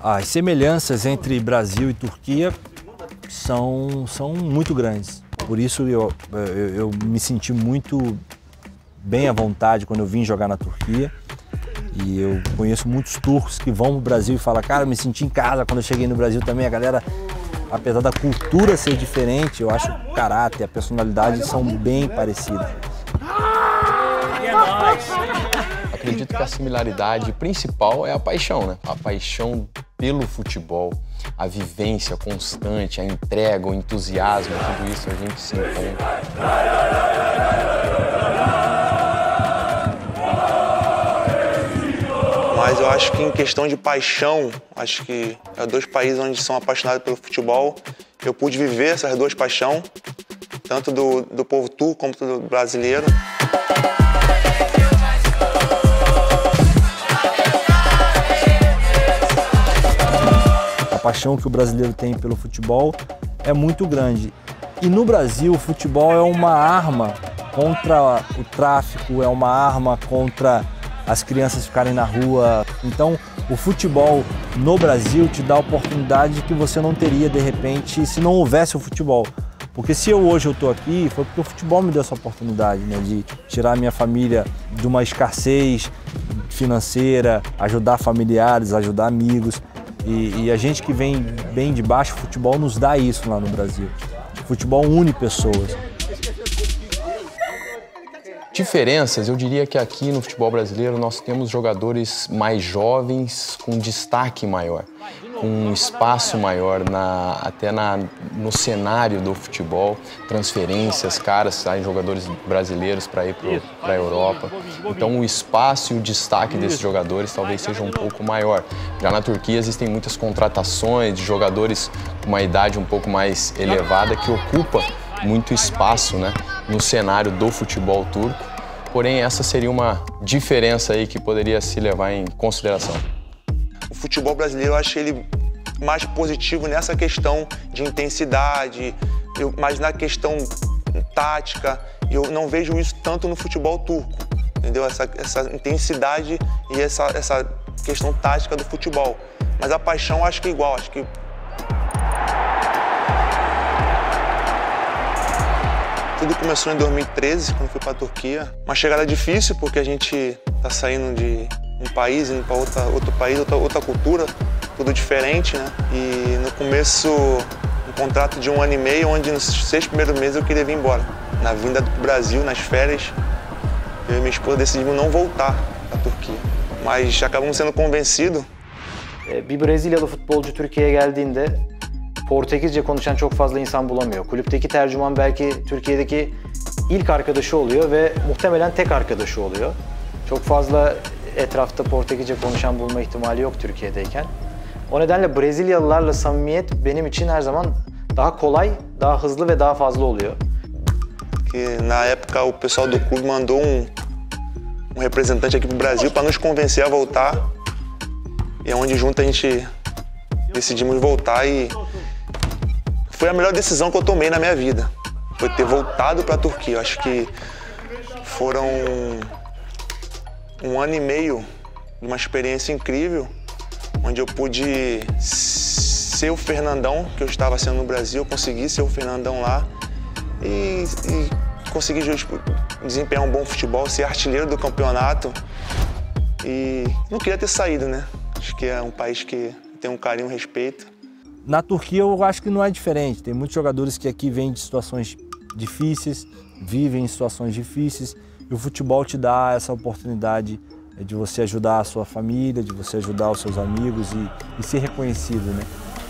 As semelhanças entre Brasil e Turquia são muito grandes. Por isso eu me senti muito bem à vontade quando eu vim jogar na Turquia. E eu conheço muitos turcos que vão para o Brasil e falam, cara, eu me senti em casa quando eu cheguei no Brasil também. A galera, apesar da cultura ser diferente, eu acho que o caráter, a personalidade são bem parecidas. Acredito que a similaridade principal é a paixão, né? A paixão pelo futebol, a vivência constante, a entrega, o entusiasmo, tudo isso a gente se encontra. Mas eu acho que em questão de paixão, acho que é dois países onde são apaixonados pelo futebol. Eu pude viver essas duas paixões, tanto do povo turco como do brasileiro. A paixão que o brasileiro tem pelo futebol é muito grande. E no Brasil, o futebol é uma arma contra o tráfico, é uma arma contra as crianças ficarem na rua. Então, o futebol no Brasil te dá oportunidade que você não teria, de repente, se não houvesse o futebol. Porque se hoje eu estou aqui, foi porque o futebol me deu essa oportunidade, né, de tirar a minha família de uma escassez financeira, ajudar familiares, ajudar amigos. E a gente que vem bem de baixo, o futebol nos dá isso lá no Brasil. O futebol une pessoas. Diferenças, eu diria que aqui no futebol brasileiro nós temos jogadores mais jovens com destaque maior, com um espaço maior no cenário do futebol, transferências, caras, saem jogadores brasileiros para ir para a Europa. Então o espaço e o destaque desses jogadores talvez seja um pouco maior. Já na Turquia existem muitas contratações de jogadores com uma idade um pouco mais elevada que ocupa muito espaço, né, no cenário do futebol turco. Porém, essa seria uma diferença aí que poderia se levar em consideração. O futebol brasileiro, eu acho ele mais positivo nessa questão de intensidade, mas na questão tática, eu não vejo isso tanto no futebol turco, entendeu? Essa intensidade e essa questão tática do futebol. Mas a paixão eu acho que é igual, acho que tudo começou em 2013, quando fui para a Turquia. Uma chegada difícil, porque a gente está saindo de um país, indo para outro país, outra cultura, tudo diferente, né? E no começo, um contrato de 1 ano e meio, onde nos 6 primeiros meses eu queria vir embora. Na vinda do Brasil, nas férias, eu e minha esposa decidimos não voltar para a Turquia. Mas acabamos sendo convencidos. Bir Brezilyalı futbolcu Türkiye'ye geldiğinde Portekizce konuşan çok fazla insan bulamıyor. Kulüpteki tercüman belki Türkiye'deki ilk arkadaşı oluyor ve muhtemelen tek arkadaşı oluyor. Çok fazla etrafta Portekizce konuşan bulma ihtimali yok Türkiye'deyken. O nedenle Brezilyalılarla samimiyet benim için her zaman daha kolay, daha hızlı ve daha fazla oluyor. Que na época o pessoal do clube mandou um representante aqui para o Brasil para nos convencer a voltar. E é onde junto a gente decidimos voltar e foi a melhor decisão que eu tomei na minha vida. Foi ter voltado para a Turquia. Eu acho que foram 1 ano e meio de uma experiência incrível, onde eu pude ser o Fernandão que eu estava sendo no Brasil, eu consegui ser o Fernandão lá e consegui desempenhar um bom futebol, ser artilheiro do campeonato e não queria ter saído, né? Acho que é um país que tem um carinho, um respeito. Na Turquia eu acho que não é diferente. Tem muitos jogadores que aqui vêm de situações difíceis, vivem em situações difíceis e o futebol te dá essa oportunidade de você ajudar a sua família, de você ajudar os seus amigos e ser reconhecido, né?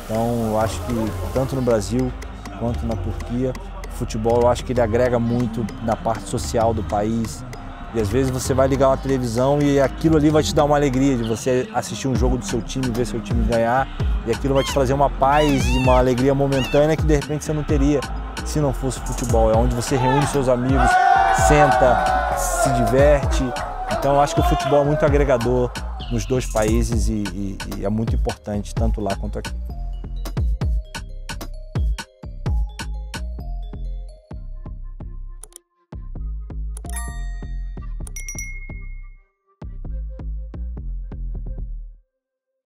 Então eu acho que tanto no Brasil quanto na Turquia, o futebol eu acho que ele agrega muito na parte social do país. E às vezes você vai ligar uma televisão e aquilo ali vai te dar uma alegria de você assistir um jogo do seu time, ver seu time ganhar. E aquilo vai te trazer uma paz e uma alegria momentânea que de repente você não teria se não fosse futebol. É onde você reúne seus amigos, senta, se diverte. Então eu acho que o futebol é muito agregador nos dois países e é muito importante, tanto lá quanto aqui.